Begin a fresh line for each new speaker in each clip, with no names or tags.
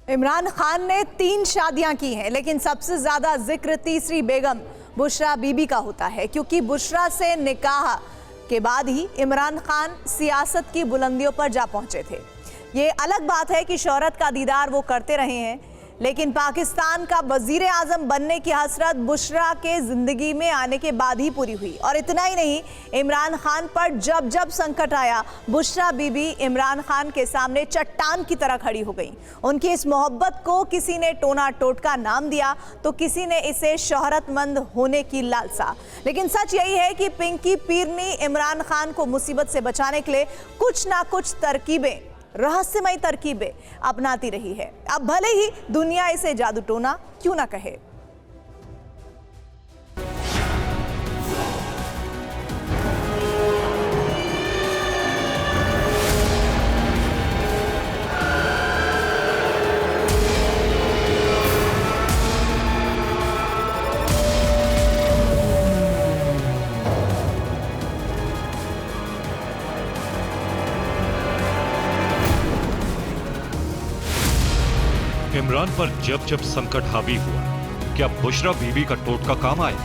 इमरान खान ने 3 शादियां की हैं, लेकिन सबसे ज्यादा जिक्र तीसरी बेगम बुशरा बीबी का होता है, क्योंकि बुशरा से निकाह के बाद ही इमरान खान सियासत की बुलंदियों पर जा पहुंचे थे। ये अलग बात है कि शोहरत का दीदार वो करते रहे हैं, लेकिन पाकिस्तान का वजीर आजम बनने की हसरत बुशरा के जिंदगी में आने के बाद ही पूरी हुई। और इतना ही नहीं, इमरान खान पर जब जब संकट आया, बुशरा बीबी इमरान खान के सामने चट्टान की तरह खड़ी हो गई। उनकी इस मोहब्बत को किसी ने टोना टोटका नाम दिया, तो किसी ने इसे शोहरतमंद होने की लालसा। लेकिन सच यही है कि पिंकी पीरनी इमरान खान को मुसीबत से बचाने के लिए कुछ ना कुछ तरकीबें, रहस्यमयी तरकीबें अपनाती रही है। अब भले ही दुनिया इसे जादू टोना क्यों ना कहे।
इमरान पर जब जब संकट हावी हुआ, क्या बुशरा बीबी का टोटका काम आया?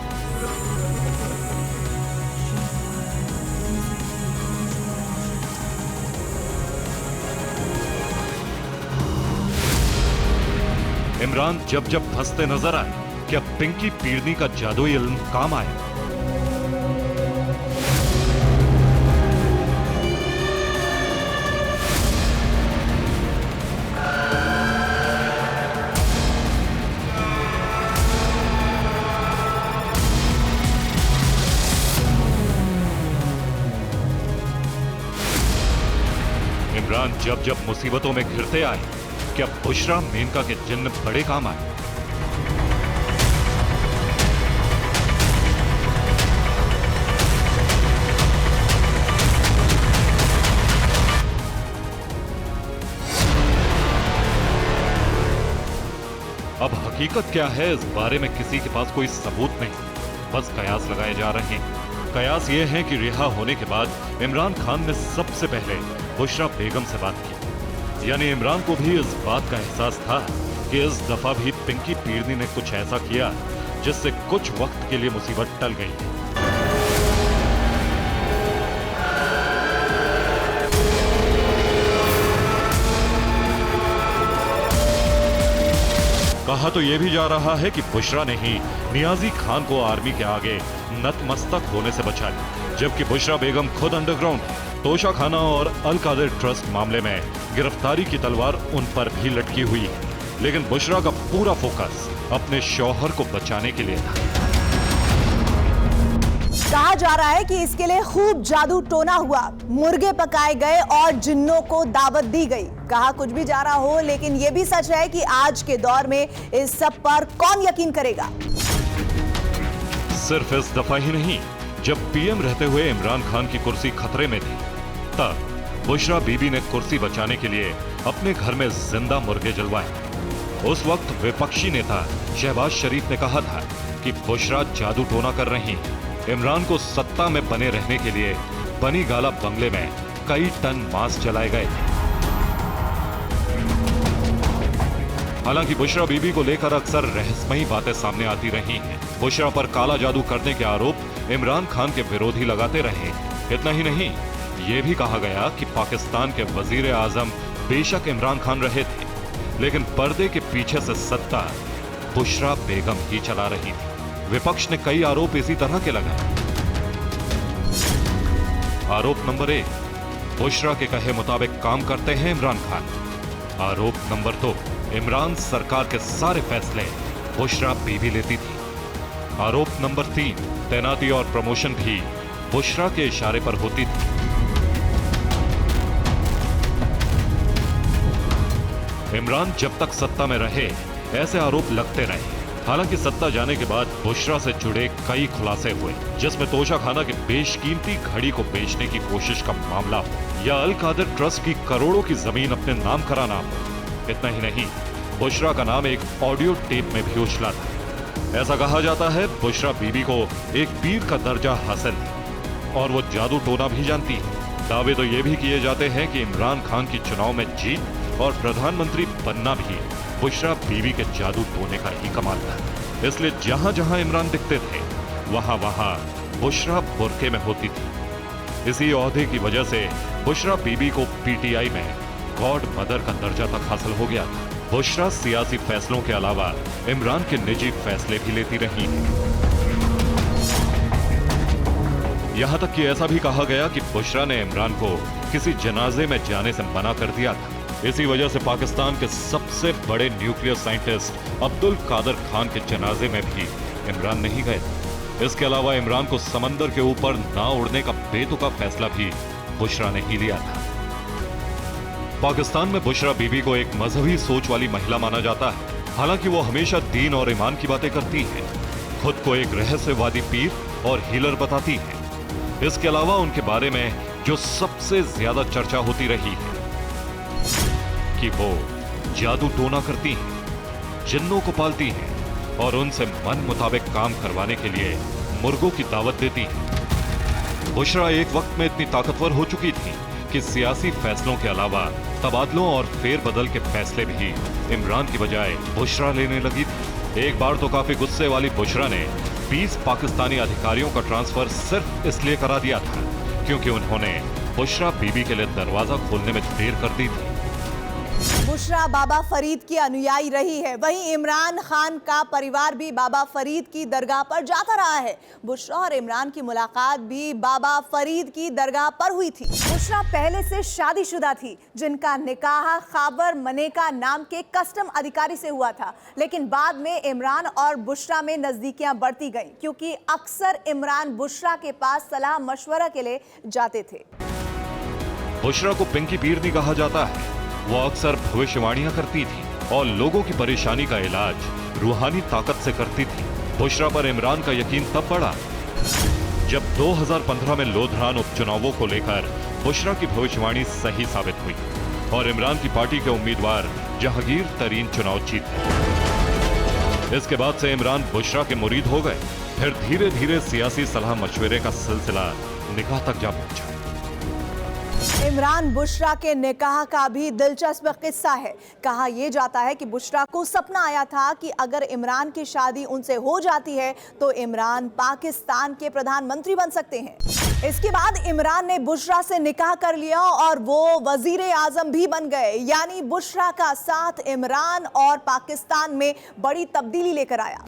इमरान जब जब फंसते नजर आए, क्या पिंकी पीरनी का जादुई इल्म काम आया? इमरान जब जब मुसीबतों में घिरते आए, क्या बुशरा मेनका के जिन्न बड़े काम आए? अब हकीकत क्या है, इस बारे में किसी के पास कोई सबूत नहीं, बस कयास लगाए जा रहे हैं। कयास ये है कि रिहा होने के बाद इमरान खान ने सबसे पहले बुशरा बेगम से बात की। यानी इमरान को भी इस बात का एहसास था कि इस दफा भी पिंकी पीरनी ने कुछ ऐसा किया जिससे कुछ वक्त के लिए मुसीबत टल गई। कहा तो यह भी जा रहा है कि बुशरा ने ही नियाजी खान को आर्मी के आगे नतमस्तक होने से बचाया, जबकि बुशरा बेगम खुद अंडरग्राउंड तोशा खाना और अल कादिर ट्रस्ट मामले में गिरफ्तारी की तलवार उन पर भी लटकी हुई है। लेकिन बुशरा का पूरा फोकस अपने शौहर को बचाने के लिए था।
कहा जा रहा है कि इसके लिए खूब जादू टोना हुआ, मुर्गे पकाए गए और जिन्नों को दावत दी गई। कहा कुछ भी जा रहा हो, लेकिन यह भी सच है कि आज के दौर में इस सब पर कौन यकीन करेगा।
सिर्फ इस दफा ही नहीं, जब पीएम रहते हुए इमरान खान की कुर्सी खतरे में थी, तब बुशरा बीबी ने कुर्सी बचाने के लिए अपने घर में जिंदा मुर्गे जलवाए। उस वक्त विपक्षी नेता शहबाज शरीफ ने कहा था कि बुशरा जादू टोना कर रही है। इमरान को सत्ता में बने रहने के लिए बनी गाला बंगले में कई टन मांस जलाए गए थे। हालांकि बुशरा बीबी को लेकर अक्सर रहस्यमयी बातें सामने आती रही हैं। बुशरा पर काला जादू करने के आरोप इमरान खान के विरोधी लगाते रहे। इतना ही नहीं, यह भी कहा गया कि पाकिस्तान के वजीर आजम बेशक इमरान खान रहे थे, लेकिन पर्दे के पीछे से सत्ता बुशरा बेगम ही चला रही थी। विपक्ष ने कई आरोप इसी तरह के लगाए। आरोप नंबर 1, बुशरा के कहे मुताबिक काम करते हैं इमरान खान। आरोप नंबर 2, इमरान सरकार के सारे फैसले बुशरा बीबी लेती थी। आरोप नंबर 3, तैनाती और प्रमोशन भी बुशरा के इशारे पर होती थी। इमरान जब तक सत्ता में रहे, ऐसे आरोप लगते रहे। हालांकि सत्ता जाने के बाद बुशरा से जुड़े कई खुलासे हुए, जिसमें तोशा खाना की बेशकीमती घड़ी को बेचने की कोशिश का मामला हो या अल कादिर ट्रस्ट की करोड़ों की जमीन अपने नाम कराना हो। इतना ही नहीं, बुशरा का नाम एक ऑडियो टेप में भी उछला था। ऐसा कहा जाता है बुशरा बीबी को एक पीर का दर्जा हासिल है और वो जादू टोना भी जानती है। दावे तो ये भी किए जाते हैं कि इमरान खान की चुनाव में जीत और प्रधानमंत्री बनना भी बुशरा बीबी के जादू टोने का ही कमाल था। इसलिए जहां जहां इमरान दिखते थे वहां वहां बुशरा बुरके में होती थी। इसी ओहदे की वजह से बुशरा बीबी को पीटीआई में गॉड मदर का दर्जा तक हासिल हो गया था। बुशरा सियासी फैसलों के अलावा इमरान के निजी फैसले भी लेती रही है। यहां तक कि ऐसा भी कहा गया कि बुशरा ने इमरान को किसी जनाजे में जाने से मना कर दिया था। इसी वजह से पाकिस्तान के सबसे बड़े न्यूक्लियर साइंटिस्ट अब्दुल कादर खान के जनाजे में भी इमरान नहीं गए। इसके अलावा इमरान को समंदर के ऊपर ना उड़ने का बेतुका फैसला भी बुशरा ने ही लिया था। पाकिस्तान में बुशरा बीबी को एक मजहबी सोच वाली महिला माना जाता है। हालांकि वो हमेशा दीन और ईमान की बातें करती हैं, खुद को एक रहस्यवादी पीर और हीलर बताती हैं। इसके अलावा उनके बारे में जो सबसे ज्यादा चर्चा होती रही है कि वो जादू टोना करती हैं, जिन्नों को पालती हैं और उनसे मन मुताबिक काम करवाने के लिए मुर्गों की दावत देती हैं। बुशरा एक वक्त में इतनी ताकतवर हो चुकी थी कि सियासी फैसलों के अलावा तबादलों और फेरबदल के फैसले भी इमरान की बजाय बुशरा लेने लगी थी। एक बार तो काफी गुस्से वाली बुशरा ने 20 पाकिस्तानी अधिकारियों का ट्रांसफर सिर्फ इसलिए करा दिया था क्योंकि उन्होंने बुशरा बीबी के लिए दरवाजा खोलने में देर कर दी थी।
बुशरा बाबा फरीद की अनुयायी रही है। वहीं इमरान खान का परिवार भी बाबा फरीद की दरगाह पर जाता रहा है। बुशरा और इमरान की मुलाकात भी बाबा फरीद की दरगाह पर हुई थी। बुशरा पहले से शादीशुदा थी, जिनका निकाह खाबर मनेका नाम के कस्टम अधिकारी से हुआ था। लेकिन बाद में इमरान और बुशरा में नजदीकियां बढ़ती गईं, क्योंकि अक्सर इमरान बुशरा के पास सलाह मशवरा के लिए जाते थे।
बुशरा को पिंकी पीरनी कहा जाता है। वो अक्सर भविष्यवाणियां करती थी और लोगों की परेशानी का इलाज रूहानी ताकत से करती थी। बुशरा पर इमरान का यकीन तब बढ़ा जब 2015 में लोधरान उपचुनावों को लेकर बुशरा की भविष्यवाणी सही साबित हुई और इमरान की पार्टी के उम्मीदवार जहांगीर तरीन चुनाव जीत गए। इसके बाद से इमरान बुशरा के मुरीद हो गए। फिर धीरे धीरे सियासी सलाह मशवरे का सिलसिला निकाह तक जा पहुंचा।
इमरान बुशरा के निकाह का भी दिलचस्प किस्सा है। कहा यह जाता है कि बुशरा को सपना आया था कि अगर इमरान की शादी उनसे हो जाती है तो इमरान पाकिस्तान के प्रधानमंत्री बन सकते हैं। इसके बाद इमरान ने बुशरा से निकाह कर लिया और वो वजीर आजम भी बन गए। यानी बुशरा का साथ इमरान और पाकिस्तान में बड़ी तब्दीली लेकर आया।